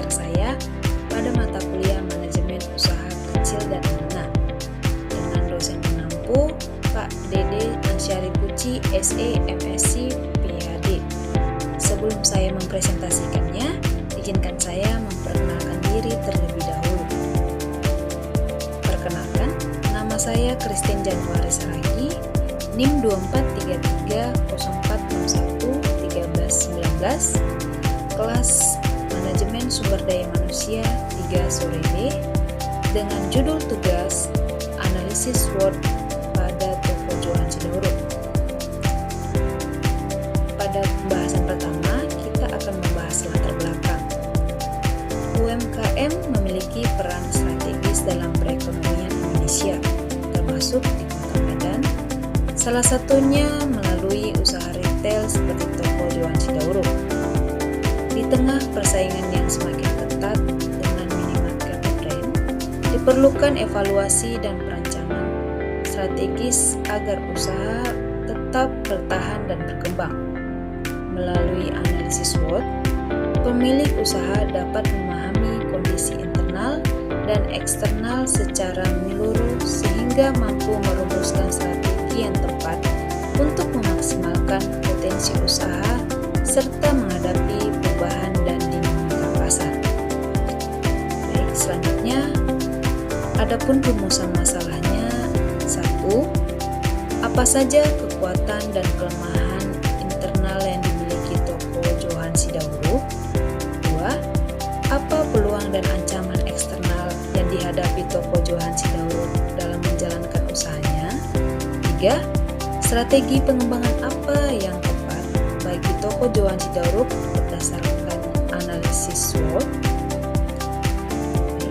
anak saya pada mata kuliah Manajemen Usaha Kecil dan Menengah dengan dosen pengampu Pak Dede Ansyari Puci, SE, MSc, PhD. Sebelum saya mempresentasikannya, izinkan saya memperkenalkan diri terlebih dahulu. Perkenalkan, nama saya Christine Januari Saragi, NIM 243304611319, kelas Manajemen Sumber Daya Manusia 3 sore B, dengan judul tugas Analisis SWOT pada Toko Johan Sidauro. Pada pembahasan pertama, kita akan membahas latar belakang. UMKM memiliki peran strategis dalam perekonomian Indonesia, termasuk di Kota Medan, salah satunya melalui usaha retail seperti Toko Johan Sidauro. Di tengah persaingan yang semakin ketat dengan minimarket brand, diperlukan evaluasi dan perencanaan strategis agar usaha tetap bertahan dan berkembang. Melalui analisis SWOT, pemilik usaha dapat memahami kondisi internal dan eksternal secara menyeluruh sehingga mampu merumuskan strategi yang tepat untuk memaksimalkan potensi usaha serta menghadapi perubahan dan dinamika pasar. Baik, selanjutnya, adapun rumusan masalahnya. 1. Apa saja kekuatan dan kelemahan internal yang dimiliki Toko Johan Sidauro? 2. Apa peluang dan ancaman eksternal yang dihadapi Toko Johan Sidauro dalam menjalankan usahanya? 3. Strategi pengembangan apa yang tepat bagi Toko Johan Sidauro berdasarkan analisis SWOT?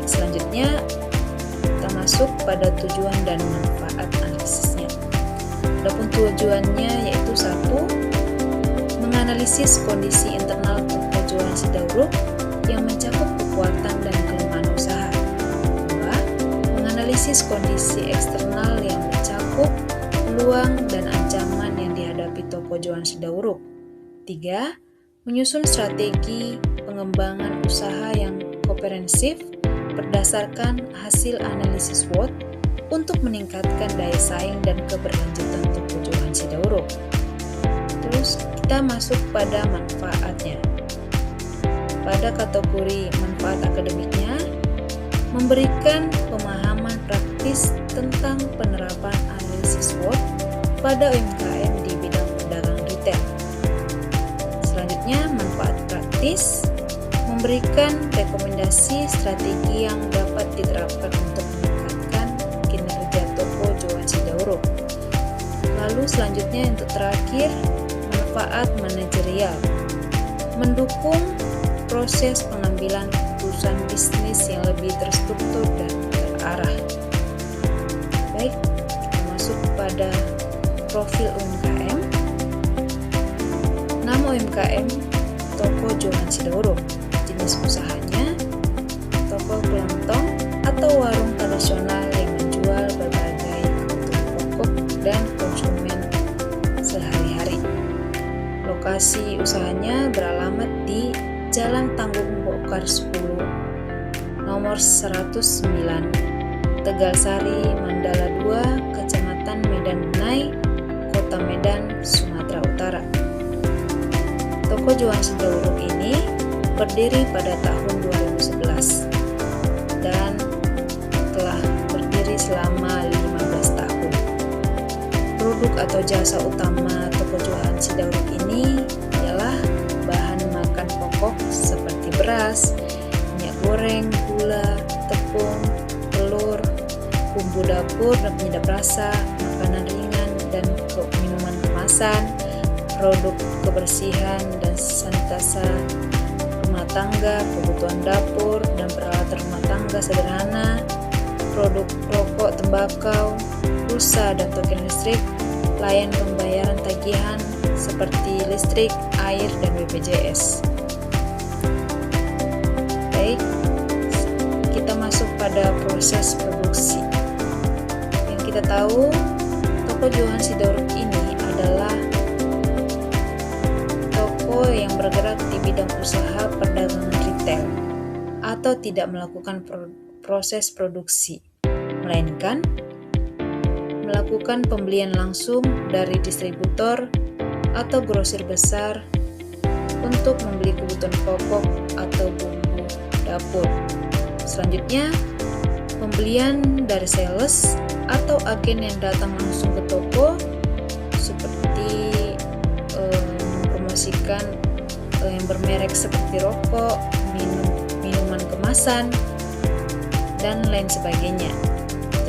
Selanjutnya, kita masuk pada tujuan dan manfaat analisisnya. Adapun tujuannya yaitu 1. Menganalisis kondisi internal Toko Johan Sidauro yang mencakup kekuatan dan kelemahan usaha. 2. Menganalisis kondisi eksternal yang mencakup peluang dan ancaman yang dihadapi Toko Johan Sidauro. 3. Menyusun strategi pengembangan usaha yang komprehensif berdasarkan hasil analisis SWOT untuk meningkatkan daya saing dan keberlanjutan Toko Johan Sidauro. Terus kita masuk pada manfaatnya. Pada kategori manfaat akademiknya, memberikan pemahaman praktis tentang penerapan analisis SWOT pada UMKM di bidang pedagang retail. Selanjutnya, manfaat praktis memberikan rekomendasi strategi yang dapat diterapkan untuk meningkatkan kinerja Toko Johan Sidauro. Lalu selanjutnya untuk terakhir, manfaat manajerial, mendukung proses pengambilan keputusan bisnis yang lebih terstruktur dan terarah. Baik, kita masuk pada profil UMKM. Nama UMKM Toko Johan Sidauro. Jenis usahanya toko kelontong atau warung tradisional yang menjual berbagai kebutuhan pokok dan konsumen sehari-hari. Lokasi usahanya beralamat di Jalan Tanggung Bokar 10, nomor 109, Tegalsari, Mandala 2, Kecamatan Medan Benai, Kota Medan, Sumatera Utara. Toko Johan Sidauro ini berdiri pada tahun 2011 dan telah berdiri selama 15 tahun. Produk atau jasa utama Toko Johan Sidauro ini ialah bahan makan pokok seperti beras, minyak goreng, gula, tepung, telur, bumbu dapur dan penyedap rasa, makanan ringan dan minuman kemasan, produk kebersihan dan sanitasi rumah tangga, kebutuhan dapur dan peralatan rumah tangga sederhana, produk rokok, tembakau, pulsa dan token listrik, layan pembayaran tagihan seperti listrik, air, dan BPJS. Baik, kita masuk pada proses produksi. Yang kita tahu, Toko Johan Sidauro ini adalah toko yang bergerak di bidang usaha perdagangan retail. atau tidak melakukan proses produksi, melainkan melakukan pembelian langsung dari distributor atau grosir besar untuk membeli kebutuhan pokok atau bumbu dapur. Selanjutnya, pembelian dari sales atau agen yang datang langsung ke toko seperti mempromosikan yang bermerek seperti rokok, minuman kemasan, dan lain sebagainya.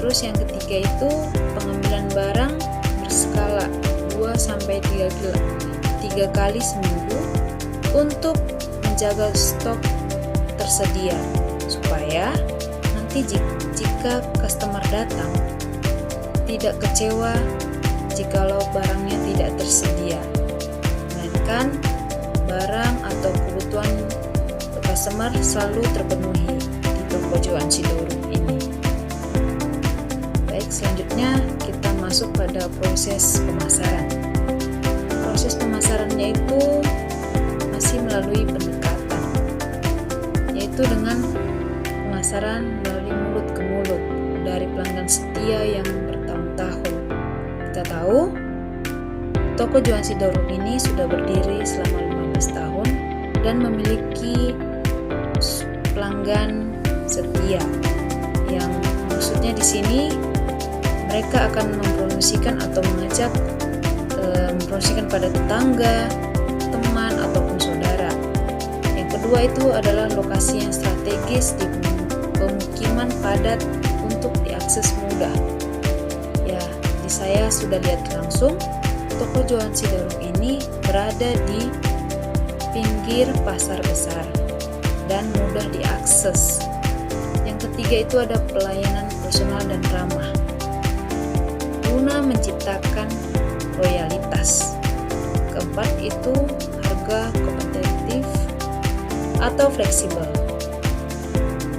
Terus yang ketiga itu pengambilan barang berskala 2-3 kali seminggu untuk menjaga stok tersedia supaya nanti jika customer datang tidak kecewa jikalau barangnya tidak tersedia, melainkan barang atau kebutuhan customer selalu terpenuhi di toko Johansi Dauru ini. Baik, selanjutnya kita masuk pada proses pemasaran. Proses pemasarannya itu masih melalui pendekatan, yaitu dengan pemasaran melalui mulut ke mulut dari pelanggan setia yang bertahun-tahun. Kita tahu, toko Johansi Dauru ini sudah berdiri selama 15 tahun dan memiliki pelanggan setia. Yang maksudnya di sini mereka akan mempromosikan atau mengajak mempromosikan pada tetangga, teman ataupun saudara. Yang kedua itu adalah lokasi yang strategis di pemukiman padat untuk diakses mudah. Ya, saya sudah lihat langsung toko Johansi Dauru ini berada di pinggir pasar besar dan mudah diakses. Yang ketiga itu ada pelayanan personal dan ramah guna menciptakan loyalitas. Keempat itu harga kompetitif atau fleksibel.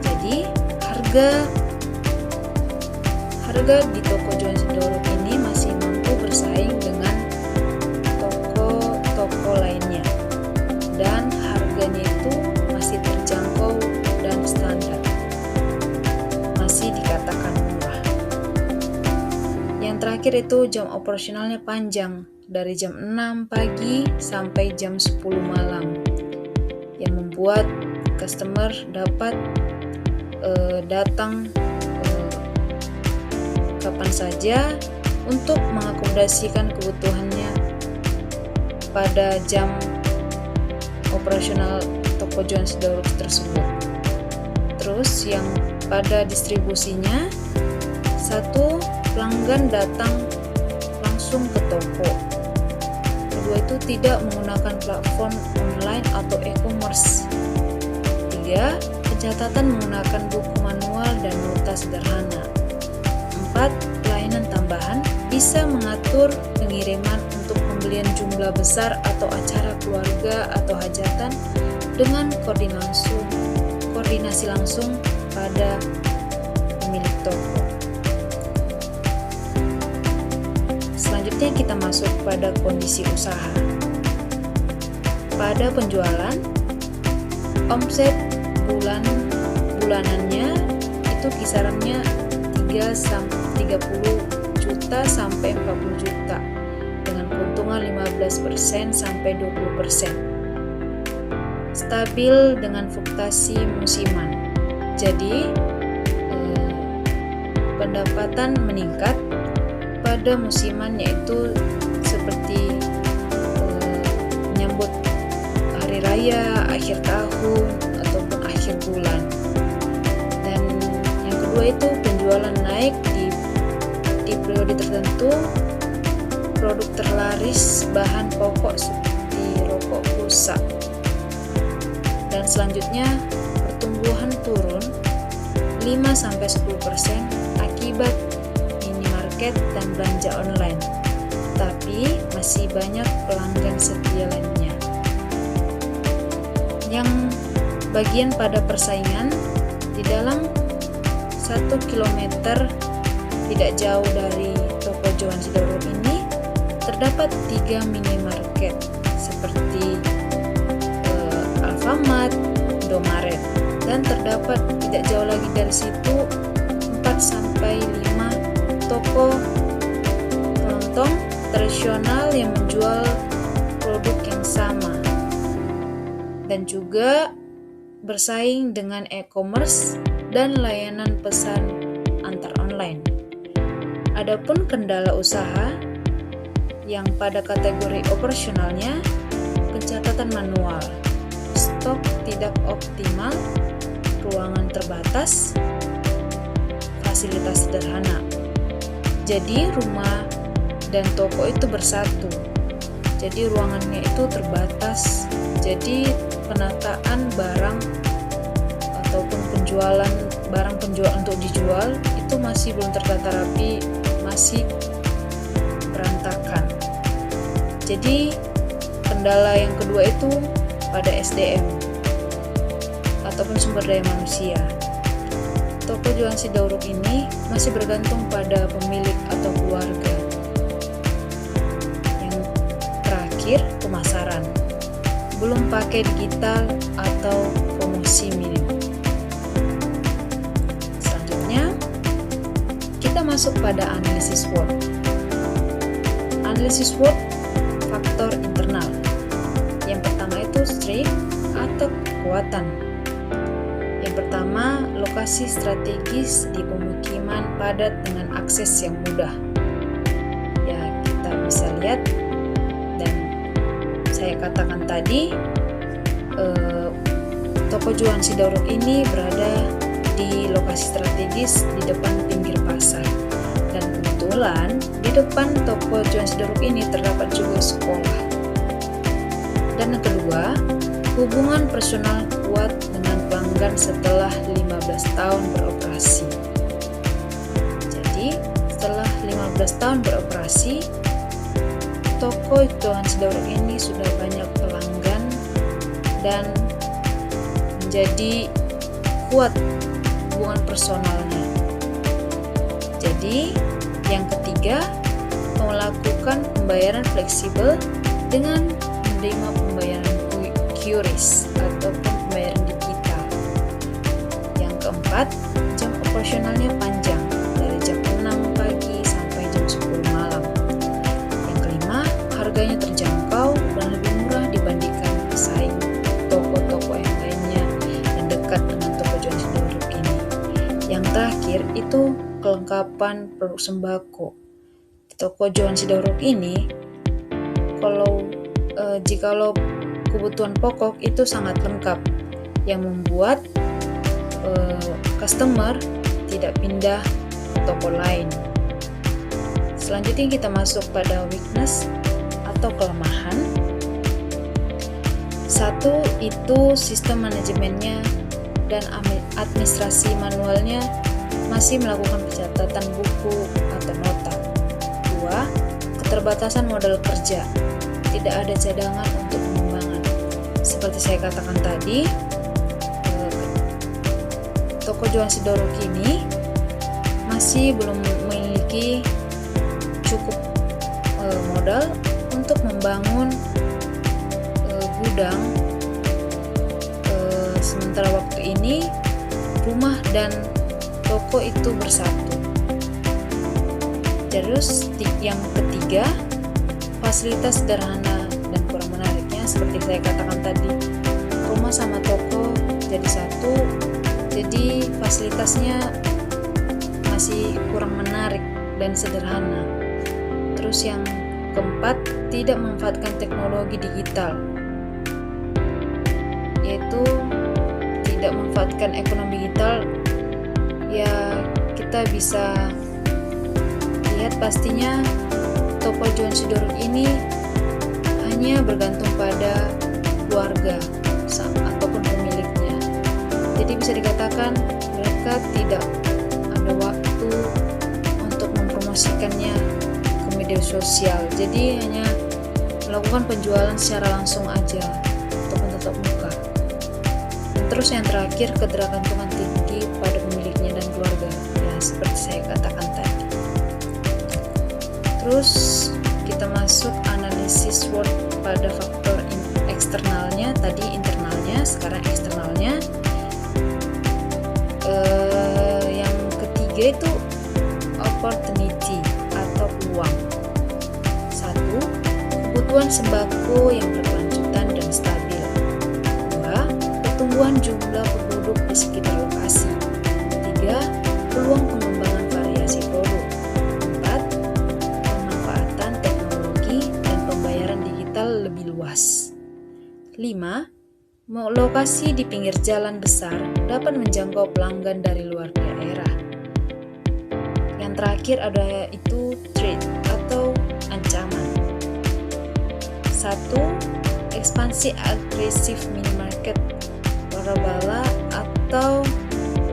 Jadi harga di toko Johansi Dauru ini masih mampu bersaing dengan toko-toko lainnya, dan harganya itu masih terjangkau dan standar, masih dikatakan murah. Yang terakhir itu jam operasionalnya panjang, dari jam 6 pagi sampai jam 10 malam, yang membuat customer dapat datang kapan saja untuk mengakomodasikan kebutuhannya pada jam operasional toko Johansi Dauru tersebut. Terus yang pada distribusinya, satu, pelanggan datang langsung ke toko. Kedua itu tidak menggunakan platform online atau e-commerce. Tiga, pencatatan menggunakan buku manual dan nota sederhana. 4. Pelayanan tambahan bisa mengatur pengiriman untuk pembelian jumlah besar atau acara keluarga atau hajatan dengan koordinasi langsung pada pemilik toko. Selanjutnya kita masuk pada kondisi usaha. Pada penjualan, omset bulanannya itu kisarannya 30 juta sampai 40 juta dengan keuntungan 15% sampai 20%. Stabil dengan fluktuasi musiman. Jadi pendapatan meningkat pada musiman, yaitu seperti menyambut hari raya, akhir tahun ataupun akhir bulan. Dan yang kedua itu penjualan naik di periode tertentu. Produk terlaris bahan pokok seperti rokok rusak. Dan selanjutnya pertumbuhan turun 5-10% akibat minimarket dan belanja online, tapi masih banyak pelanggan setia lainnya. Yang bagian pada persaingan, di dalam 1 kilometer tidak jauh dari toko Johansi Dauru ini terdapat 3 minimarket seperti Alfamart, Indomaret. dan terdapat tidak jauh lagi dari situ 4-5 toko kelontong tradisional yang menjual produk yang sama dan juga bersaing dengan e-commerce dan layanan pesan antar online. Adapun kendala usaha yang pada kategori operasionalnya pencatatan manual, stok tidak optimal, ruangan terbatas, fasilitas sederhana. Jadi rumah dan toko itu bersatu. Jadi ruangannya itu terbatas. Jadi penataan barang ataupun penjualan barang penjual untuk dijual itu masih belum tertata rapi, masih berantakan. Jadi kendala yang kedua itu pada SDM ataupun sumber daya manusia. Toko jualan Sidauruk ini masih bergantung pada pemilik atau keluarga. Yang terakhir, pemasaran. Belum pakai digital atau promosi minim. Selanjutnya, kita masuk pada analisis SWOT. Analisis SWOT faktor internal. Yang pertama itu strength atau kekuatan. Yang pertama, lokasi strategis di pemukiman padat dengan akses yang mudah. Ya, kita bisa lihat dan saya katakan tadi, toko jualan Sidauruk ini berada di lokasi strategis di depan pinggir pasar. Dan kebetulan di depan toko jualan Sidauruk ini terdapat juga sekolah. Dan yang kedua, hubungan personal kuat dengan pelanggan setelah 15 tahun beroperasi. Jadi, setelah 15 tahun beroperasi, toko jualan Sidauruk ini sudah banyak pelanggan dan menjadi kuat hubungan personalnya. Jadi, yang ketiga, melakukan pembayaran fleksibel dengan menerima pembayaran QRIS ataupun pembayaran digital. Yang keempat, jam operasionalnya panjang dari jam 6 pagi sampai jam 10 malam. Yang kelima, harganya terjangkau dan lebih murah dibandingkan pesaing toko-toko yang lainnya yang dekat dengan toko jualan Sidauruk ini. Yang terakhir itu kelengkapan produk sembako. Di toko jualan Sidauruk ini, jikalau kebutuhan pokok itu sangat lengkap yang membuat customer tidak pindah ke toko lain. Selanjutnya kita masuk pada weakness atau kelemahan. Satu itu sistem manajemennya dan administrasi manualnya masih melakukan pencatatan buku atau nota. Dua, keterbatasan modal kerja. Tidak ada cadangan untuk pengembangan. Seperti saya katakan tadi, toko jualan Sidauruk ini masih belum memiliki cukup modal untuk membangun gudang. Sementara waktu ini rumah dan toko itu bersatu. Terus yang ketiga, fasilitas sederhana dan kurang menariknya. Seperti saya katakan tadi, rumah sama toko jadi satu, jadi fasilitasnya masih kurang menarik dan sederhana. Terus yang keempat, tidak memanfaatkan teknologi digital, yaitu tidak memanfaatkan ekonomi digital. Ya, kita bisa lihat pastinya toko jualan Sidauruk ini hanya bergantung pada keluarga ataupun pemiliknya. Jadi bisa dikatakan mereka tidak ada waktu untuk mempromosikannya ke media sosial. Jadi hanya melakukan penjualan secara langsung aja ataupun tatap muka. Dan terus yang terakhir, ketergantungan tinggi pada pemiliknya dan keluarga. Ya, seperti saya katakan tadi. Terus kita masuk analisis SWOT pada faktor eksternalnya, tadi internalnya, sekarang eksternalnya. Tiga itu opportunity atau peluang. Satu, kebutuhan sembako yang berkelanjutan dan stabil. Dua, pertumbuhan jumlah penduduk di sekitar lokasi. Tiga, peluang pengembangan variasi produk. Empat, pemanfaatan teknologi dan pembayaran digital lebih luas. Lima, lokasi di pinggir jalan besar dapat menjangkau pelanggan dari luar daerah. Yang terakhir ada itu threat atau ancaman. Satu, ekspansi agresif minimarket waralaba atau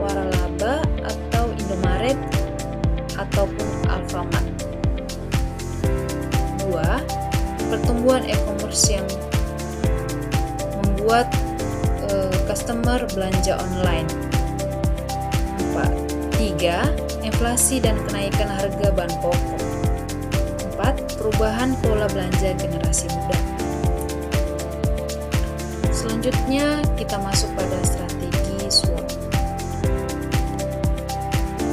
waralaba atau Indomaret ataupun Alfamart. Dua, pertumbuhan e-commerce yang membuat customer belanja online. 3. Inflasi dan kenaikan harga bahan pokok. 4. Perubahan pola belanja generasi muda. Selanjutnya kita masuk pada strategi SWOT.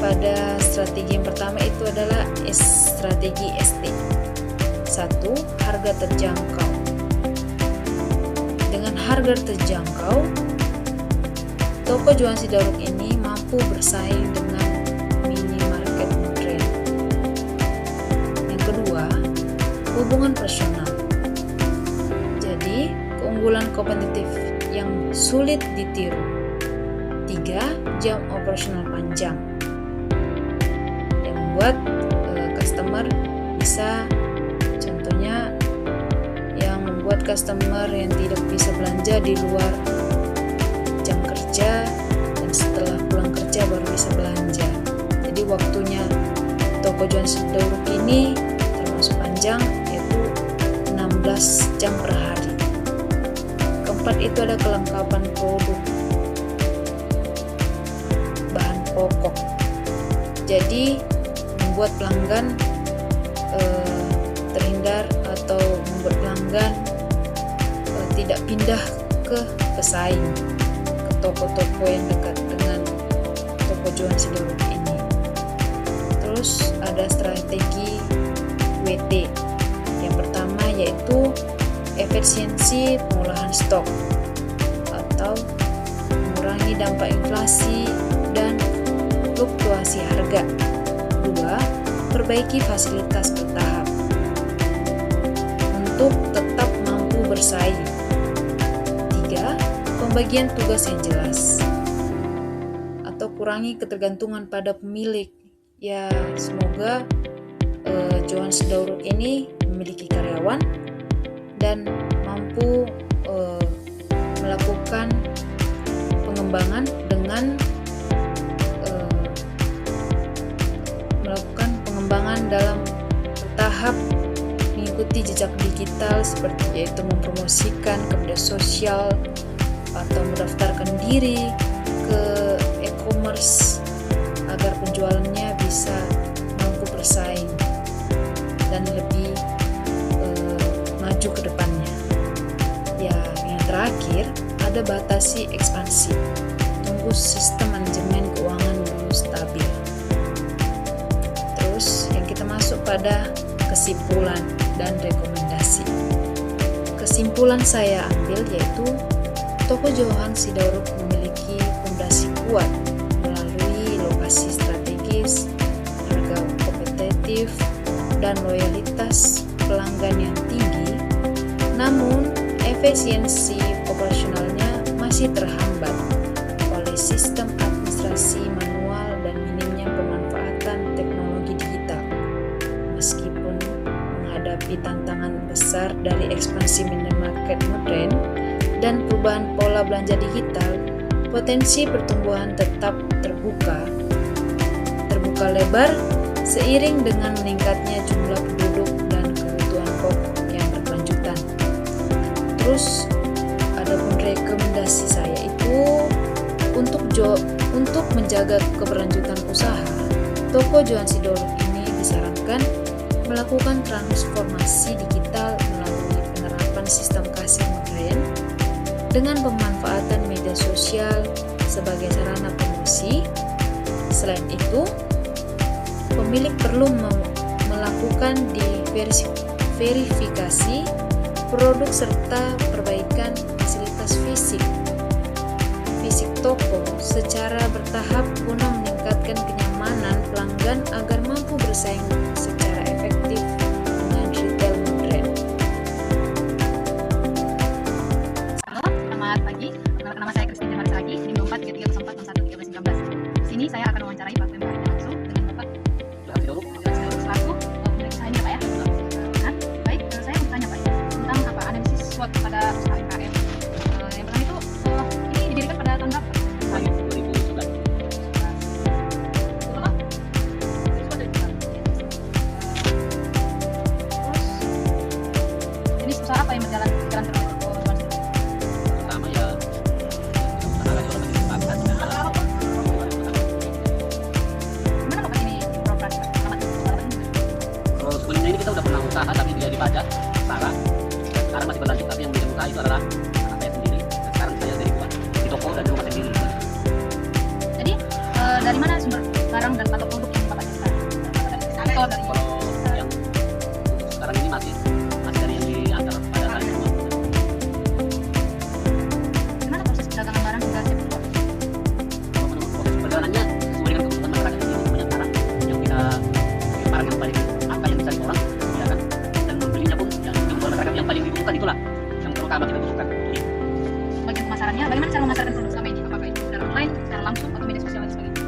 Pada strategi yang pertama itu adalah strategi ST. 1. Harga terjangkau. Dengan harga terjangkau, toko jualan Sidaruk ini mampu bersaing dengan minimarket modern. Yang kedua, hubungan personal. Jadi, keunggulan kompetitif yang sulit ditiru. 3. Jam operasional panjang yang membuat customer bisa, contohnya yang membuat customer yang tidak bisa belanja di luar jam kerja dan setelah pulang kerja baru bisa belanja. Jadi waktunya toko jualan Sidaruk ini termasuk panjang, yaitu 16 jam per hari. Keempat itu ada kelengkapan produk bahan pokok. Jadi membuat pelanggan terhindar atau membuat pelanggan tidak pindah ke pesaing, ke toko-toko yang dekat dengan toko jualan Sidaruk ini. Terus ada strategi WT. Yang pertama yaitu efisiensi pengolahan stok atau mengurangi dampak inflasi dan fluktuasi harga. 2. Perbaiki fasilitas bertahap untuk tetap mampu bersaing. 3. Pembagian tugas yang jelas atau kurangi ketergantungan pada pemilik. Ya, semoga jualan Sidaruk ini memiliki karyawan dan mampu melakukan pengembangan dengan melakukan pengembangan dalam tahap mengikuti jejak digital seperti yaitu mempromosikan ke media sosial atau mendaftarkan diri ke e-commerce agar penjualannya bisa mampu bersaing dan lebih maju ke depannya. Ya, yang terakhir ada batasi ekspansi. Tunggu sistem manajemen keuangan dulu stabil. Terus yang kita masuk pada kesimpulan dan rekomendasi. Kesimpulan saya ambil yaitu toko jualan Sidaruk memiliki fondasi kuat melalui lokasi strategis, harga kompetitif, dan loyalitas pelanggan yang tinggi. Namun, efisiensi operasionalnya masih terhambat oleh sistem administrasi manual dan minimnya pemanfaatan teknologi digital. Meskipun menghadapi tantangan besar dari ekspansi minimarket modern dan perubahan pola belanja digital, potensi pertumbuhan tetap terbuka lebar seiring dengan meningkatnya jumlah penduduk dan kebutuhan pokok yang berkelanjutan. Terus adapun rekomendasi saya itu untuk menjaga keberlanjutan usaha, toko jualan Sidaruk ini disarankan melakukan transformasi digital melalui penerapan sistem kasir modern dengan pemanfaatan media sosial sebagai sarana promosi. Selain itu, pemilik perlu melakukan verifikasi produk serta perbaikan fasilitas fisik toko secara bertahap guna meningkatkan kenyamanan pelanggan agar mampu bersaing secara efektif dengan retail modern. Halo, selamat pagi. Perkenalkan nama saya Christine Marisa Agi, NIM 24 1304 13 Di sini saya akan mewawancarai Pak PMK langsung dengan Bapak selaku pemilik usaha ini ya Pak ya. Nah, baik, saya mau tanya Pak tentang apa analisis SWOT pada usaha UMKM. Yang pertama itu ini didirikan pada tahun berapa? 2011. Jenis usaha apa yang berjalan terus? Pertama ya usaha jual beli sepatu dan Gimana Bapak ini beroperasi Pak? kalau sebelumnya ini kita udah pernah usaha tapi dia dipajak sekarang masih berlanjut, tapi yang bikin usaha itu adalah anak saya sendiri. Dan sekarang saya dari buat di toko dan di rumah sendiri. Jadi dari mana sumber barang dan atau produk yang Bapak jual? Atau dari Kalau yang untuk sekarang ini masih dari yang diantar pada kali semua. gimana proses perdagangan barang hingga siap dijual? Kalau menurut proses perjalanannya sesuai dengan kebutuhan masyarakat di sini banyak cara yang kita barang yang paling angka yang dicari orang, ya kan, dan membelinya pun yang kebutuhan masyarakat yang paling dibutuhkan itulah yang terutama kita butuhkan. Bagian pemasarannya, bagaimana cara memasarkan produk selama ini? Apakah itu secara online, secara langsung, atau media sosial dan sebagainya?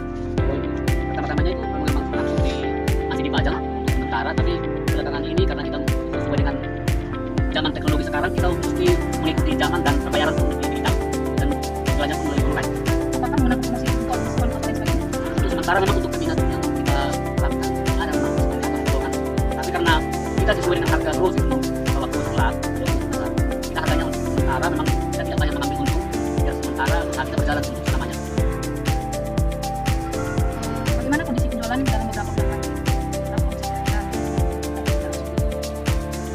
Pertama-tamanya itu memang langsung masih dipajang untuk sementara, tapi belakangan ini karena kita sesuai dengan zaman teknologi sekarang, kita mesti mengikuti zaman dan pembayaran pun lebih digital dan jualnya pun melalui online. Apakah menggunakan promosi diskon atau lain sebagainya? Untuk sementara memang untuk peminat yang kita lakukan ada memang diskon atau potongan, tapi karena kita sesuai dengan harga terus itu bahwa kebetulan kita harganya untuk sementara memang kita tidak banyak mengambil untung, ya sementara usaha kita berjalan untuk selamanya. Bagaimana kondisi penjualan dalam beberapa bulan terakhir? Berapa omset kira-kira?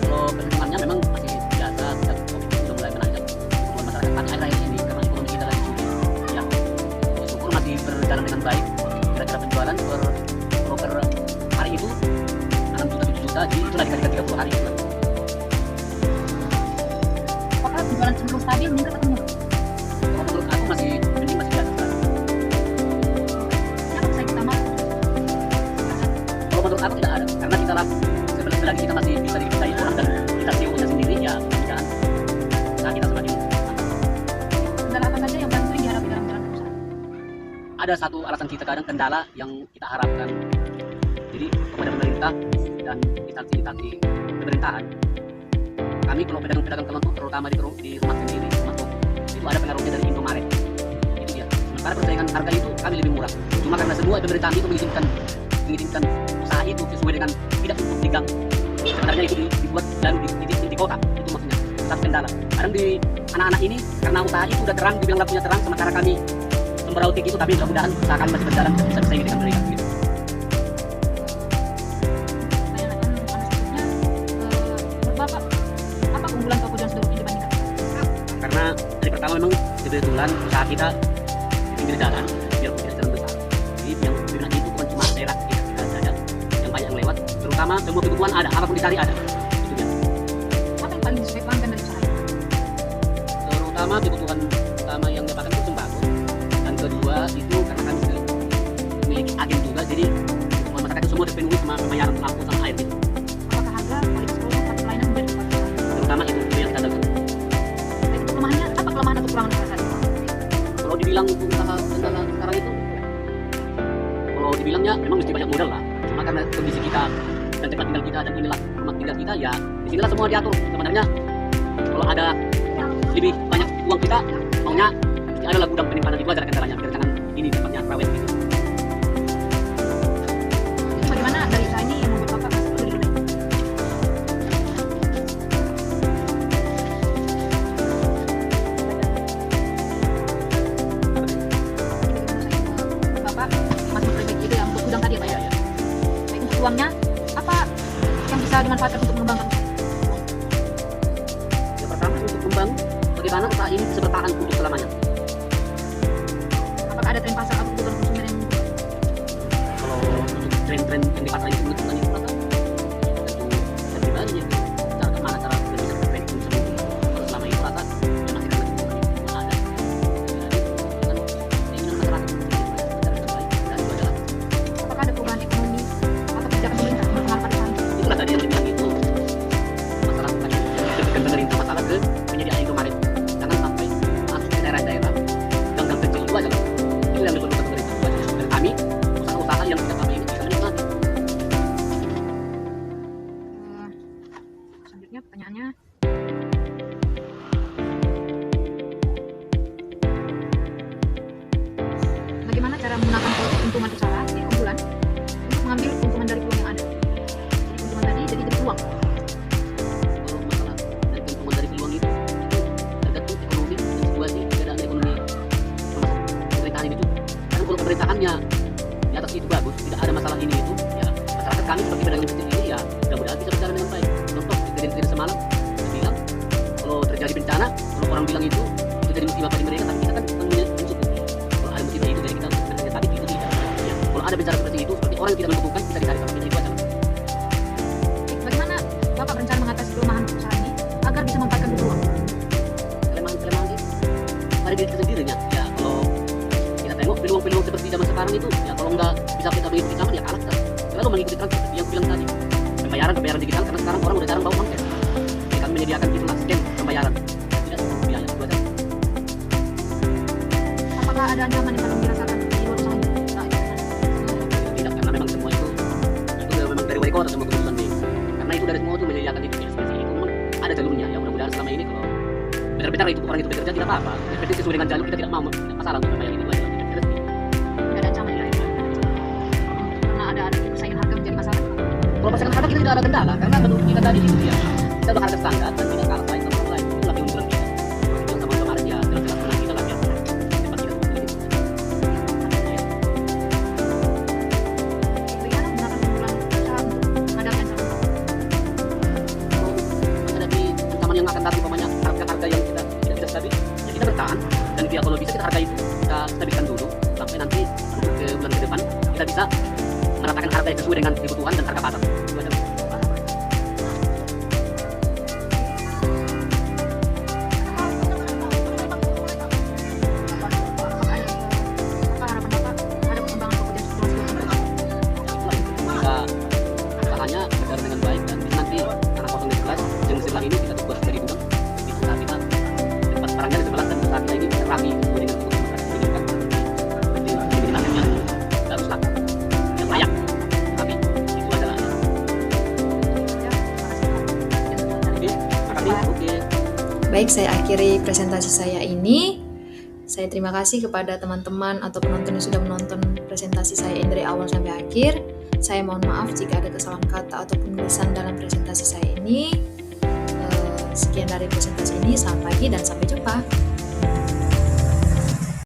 Kalau perkembangannya memang masih biasa, sejak COVID sudah mulai menanjak kebutuhan masyarakat, tapi akhir-akhir ini karena ekonomi kita lagi sulit, ya syukur masih berjalan dengan baik. Kira-kira penjualan per hari itu 6 juta 7 juta, jadi itulah dikalikan 30 hari. Apakah penjualan cenderung stabil, meningkat atau menurun? Kalau menurut aku masih mending masih biasa sekali. Siapa pesaing utama? Kalau menurut aku tidak ada, karena kita lah selagi kita masih bisa dipercayai orang dan kita CEO-nya sendiri, ya mudah-mudahan usaha kita semakin mantap. Kendala apa saja yang paling sering dihadapi dalam menjalankan usaha? Ada satu alasan kita kadang kendala yang kita harapkan, jadi kepada pemerintah dan instansi pemerintahan, kami kalau pedagang-pedagang kelompok terutama di rumah sendiri, rumah toko, itu ada pengaruhnya dari Indomaret, itu dia. Sementara persaingan harga itu kami lebih murah, cuma karena semua pemerintahan itu mengizinkan usaha itu sesuai dengan tidak untuk di gang. Sebenarnya itu dibuat lalu di kota, itu maksudnya satu kendala. Kadang di anak-anak ini karena usaha itu udah terang, dibilang lampunya terang, sementara kami semberautik itu, tapi mudah-mudahan usaha kami masih berjalan bisa bersaing dengan mereka gitu. Menurut Bapak, apa keunggulan toko John Sidoruk ini dibandingkan? Karena dari pertama memang kebetulan usaha kita di pinggir jalan, biarpun tidak jalan besar, jadi yang peminat itu bukan cuma daerah kita saja yang banyak yang lewat, terutama semua kebutuhan ada, apapun dicari ada, itu dia. Apa yang paling disukai pelanggan dari usaha ini? Terutama kebutuhan utama yang dapatkan itu sembako, dan kedua itu karena kami memiliki agen juga, jadi kebutuhan masyarakat itu semua terpenuhi sama pembayaran lampu sama air gitu. Apakah harga, kualitas produk, atau pelayanan menjadi kualitas? Terutama itu yang kita lakukan. Baik, untuk kelemahannya, apa kelemahan atau kekurangan pada saat ini? Kalau dibilang untuk usaha kendala sekarang itu, kalau dibilangnya memang mesti banyak modal lah, cuma karena kondisi kita dan tempat tinggal kita dan inilah rumah tinggal kita, ya disinilah semua diatur. Sebenarnya kalau ada lebih banyak uang kita maunya mesti ada lah gudang penyimpanan, itu aja kendalanya, biar jangan ini tempatnya rawet gitu. Bagaimana dari usaha ini yang membuat Bapak merasa perlu dibenahi? Bapak masih memperbaiki itu yang untuk gudang tadi ya Pak ya? Baik, untuk uangnya, apa yang bisa dimanfaatkan untuk mengembangkan usaha? Yang pertama untuk kembang, bagaimana usaha ini bisa bertahan untuk selamanya. Apakah ada tren pasar atau kebutuhan konsumen yang Kalau untuk tren-tren yang keuntungan usaha, jadi keunggulan, untuk mengambil keuntungan dari peluang yang ada. Jadi keuntungan tadi jadi peluang. Kalau masalah dari keuntungan dari peluang itu tergantung ekonomi dan situasi keadaan ekonomi termasuk pemerintahan ini tuh. Karena kalau pemerintahannya di atas itu bagus, tidak ada masalah ini itu, ya masyarakat kami seperti pedagang kecil ini ya mudah-mudahan bisa berjalan dengan baik. Contoh kejadian semalam saya bilang kalau terjadi bencana, kalau orang bilang itu jadi musibah bagi mereka, tapi kita kan punya unsur kalau ada musibah itu dari kita bekerja, tapi itu tidak. Ya, kalau ada bencana seperti itu, seperti orang yang tidak menentukan, kita dicari sama kita itu aja. Bagaimana Bapak berencana mengatasi kelemahan usaha ini agar bisa memanfaatkan peluang? Kelemahan itu pada diri kita sendirinya. Ya kalau kita tengok peluang-peluang seperti zaman sekarang itu, ya kalau nggak bisa kita mengikuti zaman, ya kalah kita. Selalu mengikuti tren seperti yang bilang tadi, pembayaran digital, karena sekarang orang udah jarang bawa uang cash. Jadi kami menyediakan itulah scan pembayaran, tidak biaya itu aja. Apakah ada ancaman yang paling dirasakan di luar usaha ini? Tidak, karena memang semua itu memang dari wali kota semua keputusan ini. Karena itu dari semua itu menyediakan itu seperti itu, memang ada jalurnya. Ya mudah-mudahan selama ini kalau benar-benar itu orang itu bekerja tidak apa-apa. Yang penting sesuai dengan jalur, kita tidak mau tidak masalah untuk membayar itu aja. Tidak ada ancaman ya? Karena ada persaingan harga menjadi masalah. Kalau pasangan harga kita tidak ada kendala, karena menurut kita tadi itu ya kita udah harga standar dan tidak kalah lain sama orang lain. Itulah keunggulan kita. Yang sama kemarin ya jelas-jelas menang kita lah ya. Tempat kita seperti ini. Ya. Bagaimana menggunakan keunggulan usaha untuk menghadapi ancaman? Kalau menghadapi ancaman yang akan datang, umpamanya harga-harga yang kita tidak bisa stabil, ya kita bertahan. Dan dia kalau bisa kita harga itu kita stabilkan dulu sampai nanti untuk ke bulan ke depan kita bisa meratakan harga yang sesuai dengan kebutuhan dan harga pasar. Itu aja. Apa harapan Bapak terhadap perkembangan pekerjaan situasi Kita usahanya berjalan dengan baik dan nanti karena potong di sebelah yang sebelah ini kita buat dari gudang, jadi usaha kita tempat barangnya di sebelah dan usaha kita ini rapi sesuai dengan kebutuhan masyarakat ini kan. Jadi kita yang haruslah yang layak, tapi itu adalah oke. Baik, saya akhiri presentasi saya ini. Saya terima kasih kepada teman-teman atau penonton yang sudah menonton presentasi saya ini dari awal sampai akhir. Saya mohon maaf jika ada kesalahan kata atau penulisan dalam presentasi saya ini. Sekian dari presentasi ini, selamat pagi dan sampai jumpa.